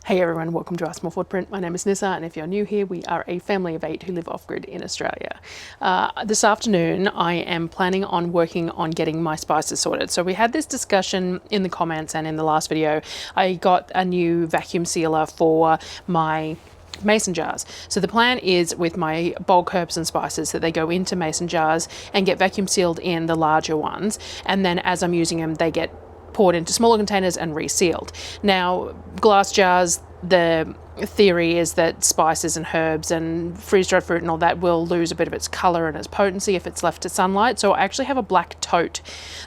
Hey everyone, welcome to Our Small Footprint. My name is Nyssa, and if you're new here, we are a family of 8 who live off-grid in Australia. This afternoon, I am planning on working on getting my spices sorted. So we had this discussion in the comments and in the last video. I got a new vacuum sealer for my mason jars. So the plan is with my bulk herbs and spices that they go into mason jars and get vacuum sealed in the larger ones. And then as I'm using them, they get poured into smaller containers and resealed. Now, glass jars, the theory is that spices and herbs and freeze-dried fruit and all that will lose a bit of its color and its potency if it's left to sunlight. So I actually have a black tote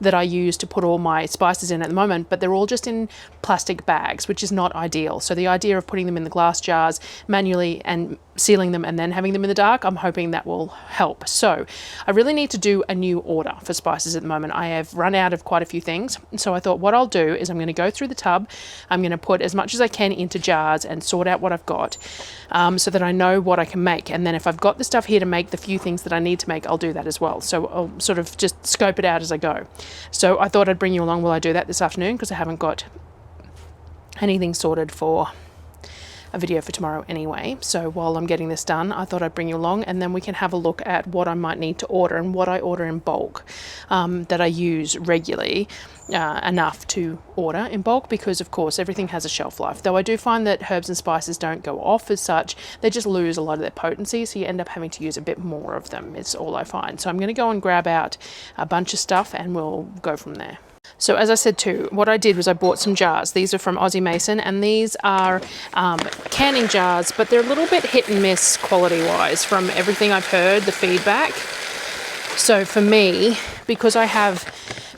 that I use to put all my spices in at the moment, but they're all just in plastic bags, which is not ideal. So the idea of putting them in the glass jars manually and sealing them and then having them in the dark, I'm hoping that will help. So I really need to do a new order for spices at the moment. I have run out of quite a few things. So I thought what I'll do is I'm going to go through the tub. I'm going to put as much as I can into jars and sort out what I've got so that I know what I can make. And then if I've got the stuff here to make the few things that I need to make, I'll do that as well. So I'll sort of just scope it out as I go. So I thought I'd bring you along while I do that this afternoon because I haven't got anything sorted for a video for tomorrow anyway. So while I'm getting this done, I thought I'd bring you along and then we can have a look at what I might need to order and what I order in bulk that I use regularly, enough to order in bulk because of course everything has a shelf life. Though I do find that herbs and spices don't go off as such, they just lose a lot of their potency, so you end up having to use a bit more of them. It's all I find. So I'm going to go and grab out a bunch of stuff and we'll go from there. So as I said too, what I did was I bought some jars. These are from Aussie Mason and these are canning jars, but they're a little bit hit and miss quality wise from everything I've heard, the feedback. So for me, because I have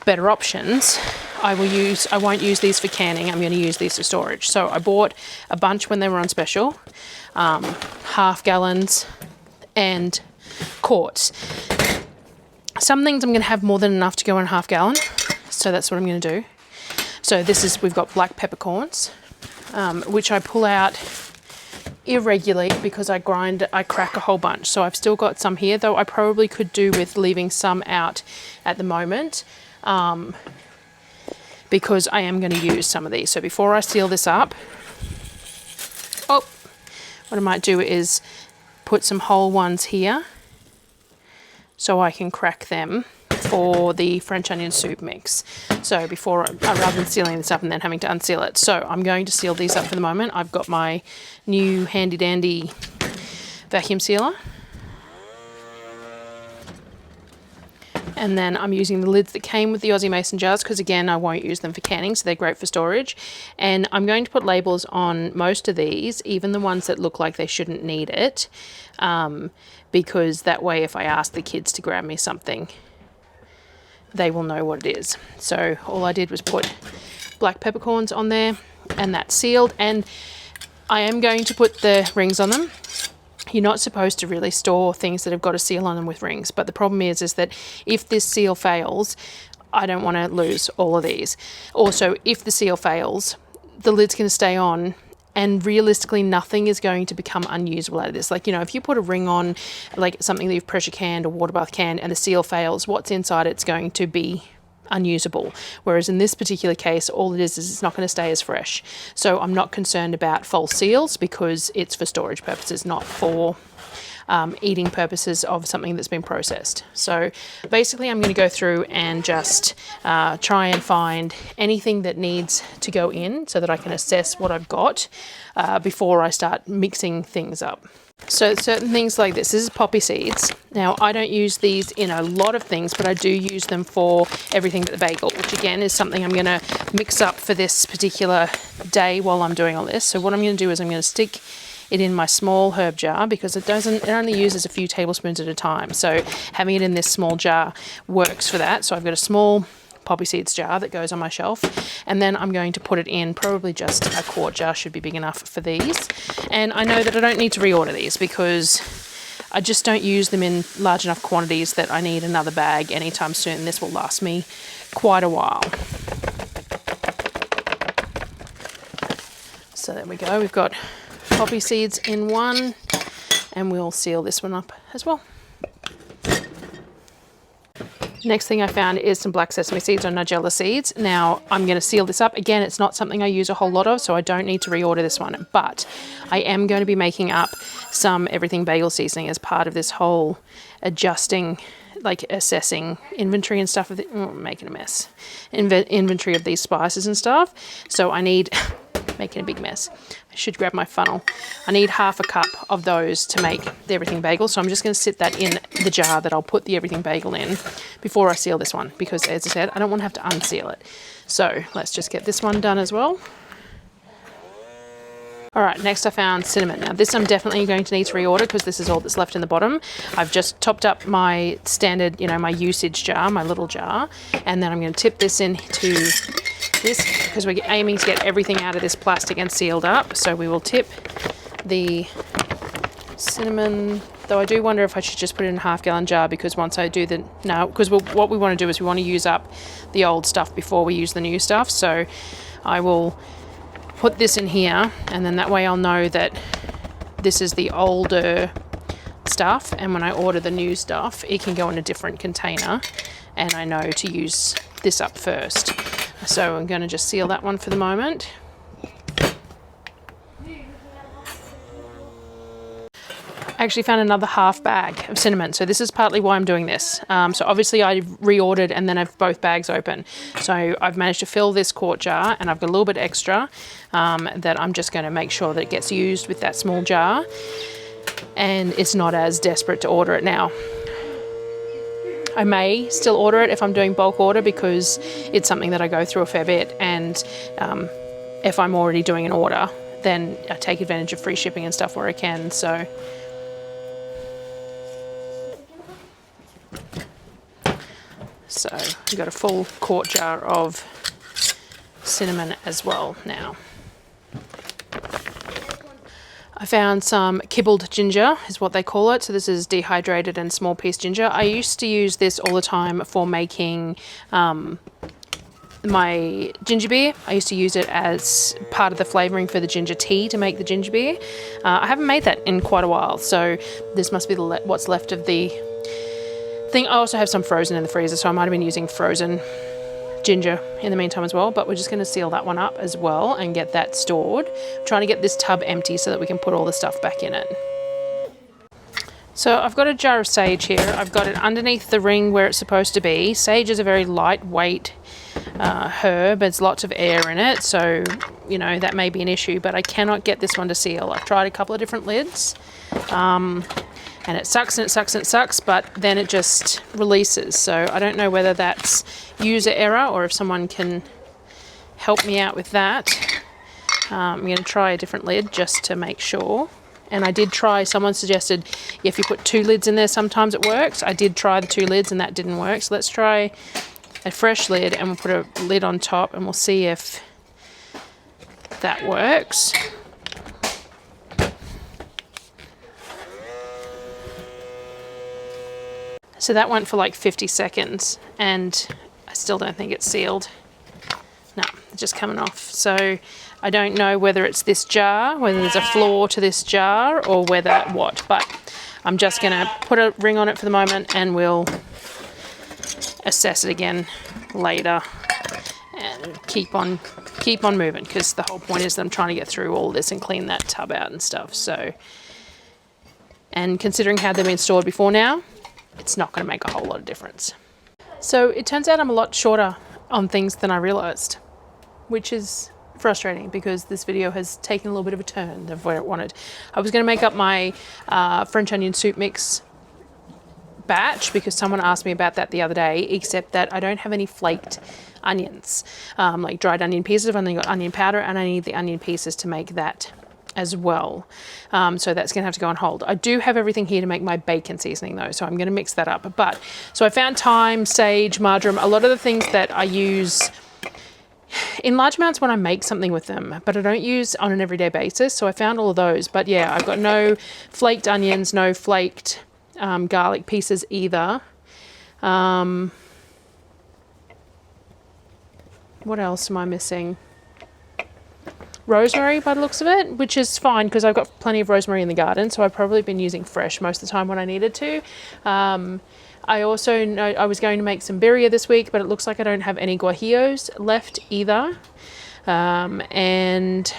better options, I won't use these for canning. I'm going to use these for storage. So I bought a bunch when they were on special, half gallons and quarts. Some things I'm going to have more than enough to go in half gallon. So that's what I'm going to do. So we've got black peppercorns, which I pull out irregularly because I crack a whole bunch. So I've still got some here, though I probably could do with leaving some out at the moment because I am going to use some of these. So before I seal this up, what I might do is put some whole ones here so I can crack them for the French onion soup mix. So rather than sealing this up and then having to unseal it. So I'm going to seal these up for the moment. I've got my new handy dandy vacuum sealer. And then I'm using the lids that came with the Aussie Mason jars because again, I won't use them for canning, so they're great for storage. And I'm going to put labels on most of these, even the ones that look like they shouldn't need it, because that way if I ask the kids to grab me something, they will know what it is. So all I did was put black peppercorns on there and that's sealed. And I am going to put the rings on them. You're not supposed to really store things that have got a seal on them with rings. But the problem is that if this seal fails, I don't want to lose all of these. Also, if the seal fails, the lid's going to stay on and realistically nothing is going to become unusable out of this. Like, you know, if you put a ring on, like something that you've pressure canned or water bath canned and the seal fails, what's inside it's going to be unusable. Whereas in this particular case, all it is it's not going to stay as fresh. So I'm not concerned about false seals because it's for storage purposes, not for eating purposes of something that's been processed. So basically I'm going to go through and just try and find anything that needs to go in so that I can assess what I've got before I start mixing things up. So certain things like this is poppy seeds. Now I don't use these in a lot of things, but I do use them for everything but the bagel, which again is something I'm going to mix up for this particular day while I'm doing all this. So what I'm going to do is I'm going to stick it in my small herb jar because it only uses a few tablespoons at a time. So having it in this small jar works for that. So I've got a small poppy seeds jar that goes on my shelf, and then I'm going to put it in probably just a quart jar should be big enough for these. And I know that I don't need to reorder these because I just don't use them in large enough quantities that I need another bag anytime soon. This will last me quite a while. So there we go, we've got poppy seeds in one and we'll seal this one up as well. Next thing I found is some black sesame seeds or nigella seeds. Now I'm going to seal this up. Again, it's not something I use a whole lot of, so I don't need to reorder this one, but I am going to be making up some everything bagel seasoning as part of this whole adjusting, like assessing inventory and stuff. Making a mess. Inventory of these spices and stuff. So I need, making a big mess. I should grab my funnel. I need half a cup of those to make the everything bagel. So I'm just going to sit that in the jar that I'll put the everything bagel in before I seal this one, because as I said, I don't want to have to unseal it. So let's just get this one done as well. All right, next I found cinnamon. Now this I'm definitely going to need to reorder because this is all that's left in the bottom. I've just topped up my standard, my usage jar, my little jar, and then I'm going to tip this into this because we're aiming to get everything out of this plastic and sealed up. So we will tip the cinnamon, though I do wonder if I should just put it in a half-gallon jar, because once I do because what we want to do is we want to use up the old stuff before we use the new stuff. So I will put this in here, and then that way I'll know that this is the older stuff, and when I order the new stuff it can go in a different container and I know to use this up first. So I'm going to just seal that one for the moment. I actually found another half bag of cinnamon, so this is partly why I'm doing this. So obviously I reordered and then I've both bags open. So I've managed to fill this quart jar, and I've got a little bit extra that I'm just going to make sure that it gets used with that small jar, and it's not as desperate to order it now. I may still order it if I'm doing bulk order, because it's something that I go through a fair bit, and if I'm already doing an order, then I take advantage of free shipping and stuff where I can. So I've got a full quart jar of cinnamon as well now. I found some kibbled ginger, is what they call it. So this is dehydrated and small piece ginger. I used to use this all the time for making my ginger beer. I used to use it as part of the flavouring for the ginger tea to make the ginger beer. I haven't made that in quite a while, so this must be what's left of the thing. I also have some frozen in the freezer, so I might have been using frozen ginger in the meantime as well, but we're just going to seal that one up as well and get that stored. I'm trying to get this tub empty so that we can put all the stuff back in it. So I've got a jar of sage here. I've got it underneath the ring where it's supposed to be. Sage is a very lightweight herb. There's lots of air in it, so that may be an issue, but I cannot get this one to seal. I've tried a couple of different lids, and it sucks and it sucks and it sucks, but then it just releases. So I don't know whether that's user error or if someone can help me out with that. I'm going to try a different lid just to make sure. And I did try, someone suggested if you put 2 lids in there sometimes it works. I did try the 2 lids and that didn't work. So let's try a fresh lid, and we'll put a lid on top and we'll see if that works. So that went for like 50 seconds and I still don't think it's sealed. No, it's just coming off. So I don't know whether it's this jar, whether there's a flaw to this jar or whether what, but I'm just going to put a ring on it for the moment and we'll assess it again later and keep on moving, because the whole point is that I'm trying to get through all this and clean that tub out and stuff. So, and considering how they've been stored before now, it's not going to make a whole lot of difference. So it turns out I'm a lot shorter on things than I realized, which is frustrating because this video has taken a little bit of a turn of where it wanted. I was going to make up my French onion soup mix batch because someone asked me about that the other day, except that I don't have any flaked onions, like dried onion pieces. I've only got onion powder and I need the onion pieces to make that as well. So that's going to have to go on hold. I do have everything here to make my bacon seasoning though, so I'm going to mix that up. But so I found thyme, sage, marjoram, a lot of the things that I use in large amounts when I make something with them, but I don't use on an everyday basis. So I found all of those, but yeah, I've got no flaked onions, no flaked garlic pieces either. What else am I missing? rosemary by the looks of it, which is fine because I've got plenty of rosemary in the garden, so I've probably been using fresh most of the time when I needed to. I also know I was going to make some birria this week, but it looks like I don't have any guajillos left either. And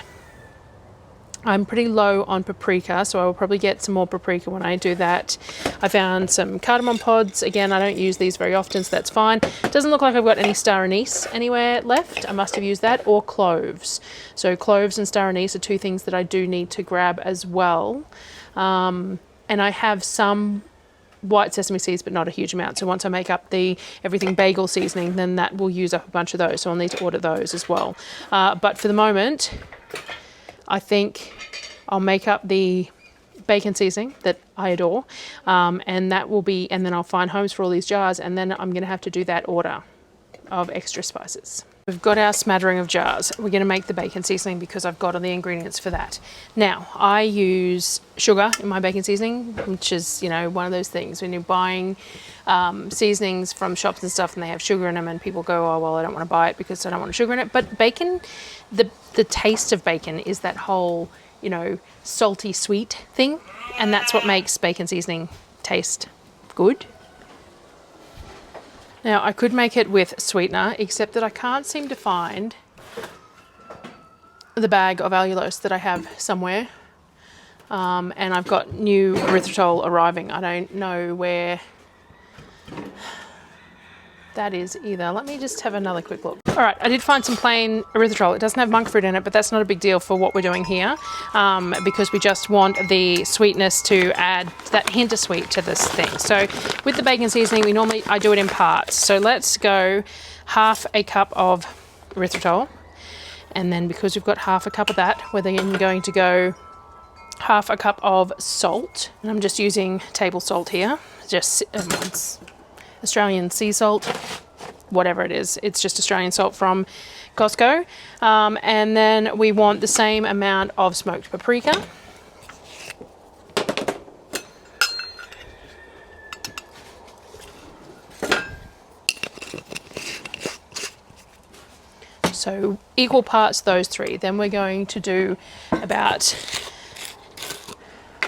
I'm pretty low on paprika, so I will probably get some more paprika when I do that. I found some cardamom pods. Again, I don't use these very often, so that's fine. It doesn't look like I've got any star anise anywhere left. I must have used that, or cloves. So cloves and star anise are two things that I do need to grab as well. And I have some white sesame seeds, but not a huge amount. So once I make up the everything bagel seasoning, then that will use up a bunch of those. So I'll need to order those as well. But for the moment, I think I'll make up the bacon seasoning that I adore. And that will be, and then I'll find homes for all these jars. And then I'm going to have to do that order of extra spices. We've got our smattering of jars. We're going to make the bacon seasoning because I've got all the ingredients for that. Now, I use sugar in my bacon seasoning, which is, you know, one of those things when you're buying seasonings from shops and stuff and they have sugar in them and people go, oh, well, I don't want to buy it because I don't want sugar in it. But bacon, the taste of bacon is that whole, you know, salty sweet thing. And that's what makes bacon seasoning taste good. Now, I could make it with sweetener, except that I can't seem to find the bag of allulose that I have somewhere. And I've got new erythritol arriving. I don't know where that is either. Let me just have another quick look. All right, I did find some plain erythritol. It doesn't have monk fruit in it, but that's not a big deal for what we're doing here, because we just want the sweetness to add that hint of sweet to this thing. So with the bacon seasoning, I do it in parts. So let's go half a cup of erythritol. And then because we've got half a cup of that, we're then going to go half a cup of salt. And I'm just using table salt here, just Australian sea salt, whatever it is. It's just Australian salt from Costco. And then we want the same amount of smoked paprika. So equal parts those three. Then we're going to do about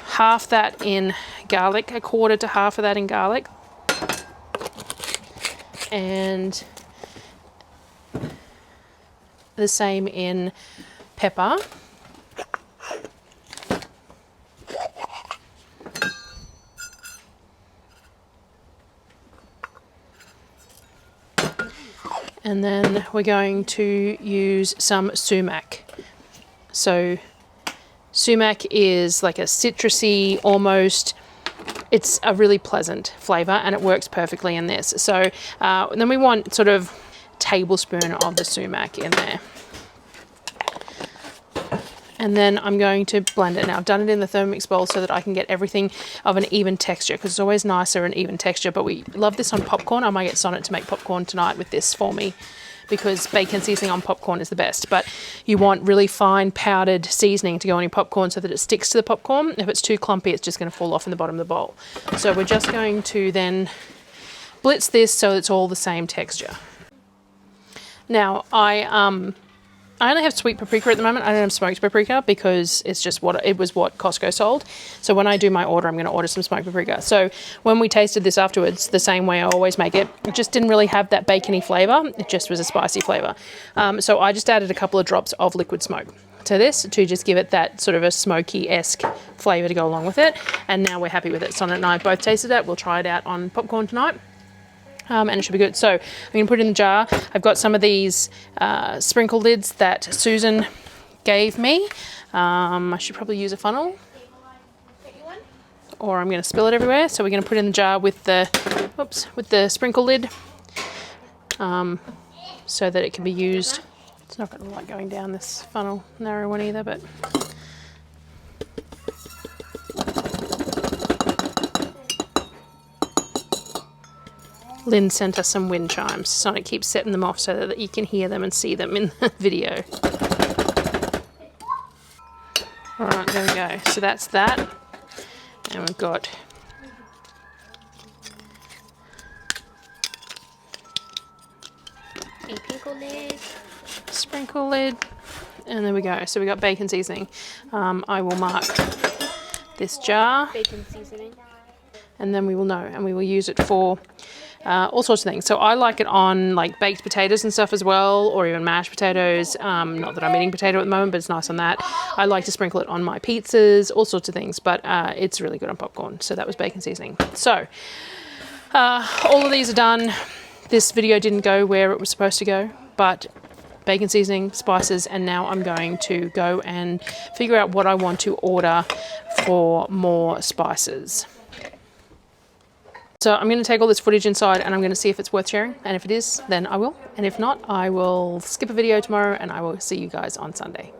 half that in garlic, a quarter to half of that in garlic. And the same in pepper. And then we're going to use some sumac. So sumac is like a citrusy, almost, it's a really pleasant flavour and it works perfectly in this. So and then we want sort of tablespoon of the sumac in there. And then I'm going to blend it. Now I've done it in the Thermomix bowl so that I can get everything of an even texture, because it's always nicer an even texture, but we love this on popcorn. I might get Sonnet to make popcorn tonight with this for me, because bacon seasoning on popcorn is the best. But you want really fine powdered seasoning to go on your popcorn so that it sticks to the popcorn. If it's too clumpy, it's just going to fall off in the bottom of the bowl. So we're just going to then blitz this so it's all the same texture. Now I only have sweet paprika at the moment. I don't have smoked paprika because it's just what Costco sold. So when I do my order, I'm going to order some smoked paprika. So when we tasted this afterwards, the same way I always make it, it just didn't really have that bacony flavour. It just was a spicy flavour. So I just added a couple of drops of liquid smoke to this to just give it that sort of a smoky-esque flavour to go along with it. And now we're happy with it. Sonnet and I both tasted it. We'll try it out on popcorn tonight. And it should be good. So I'm going to put it in the jar. I've got some of these sprinkle lids that Susan gave me. I should probably use a funnel, or I'm going to spill it everywhere. So we're going to put it in the jar with the sprinkle lid, so that it can be used. It's not going to like going down this funnel, narrow one either, but. Lynn sent us some wind chimes. Sonnet keeps setting them off so that you can hear them and see them in the video. Alright, there we go. So that's that. And we've got a sprinkle lid. And there we go. So we got bacon seasoning. I will mark this jar. Bacon seasoning. And then we will know, and we will use it for all sorts of things. So I like it on like baked potatoes and stuff as well, or even mashed potatoes. Not that I'm eating potato at the moment, but it's nice on that. I like to sprinkle it on my pizzas, all sorts of things, but it's really good on popcorn. So that was bacon seasoning. So all of these are done. This video didn't go where it was supposed to go, but bacon seasoning, spices, and now I'm going to go and figure out what I want to order for more spices. So I'm going to take all this footage inside and I'm going to see if it's worth sharing. And if it is, then I will. And if not, I will skip a video tomorrow and I will see you guys on Sunday.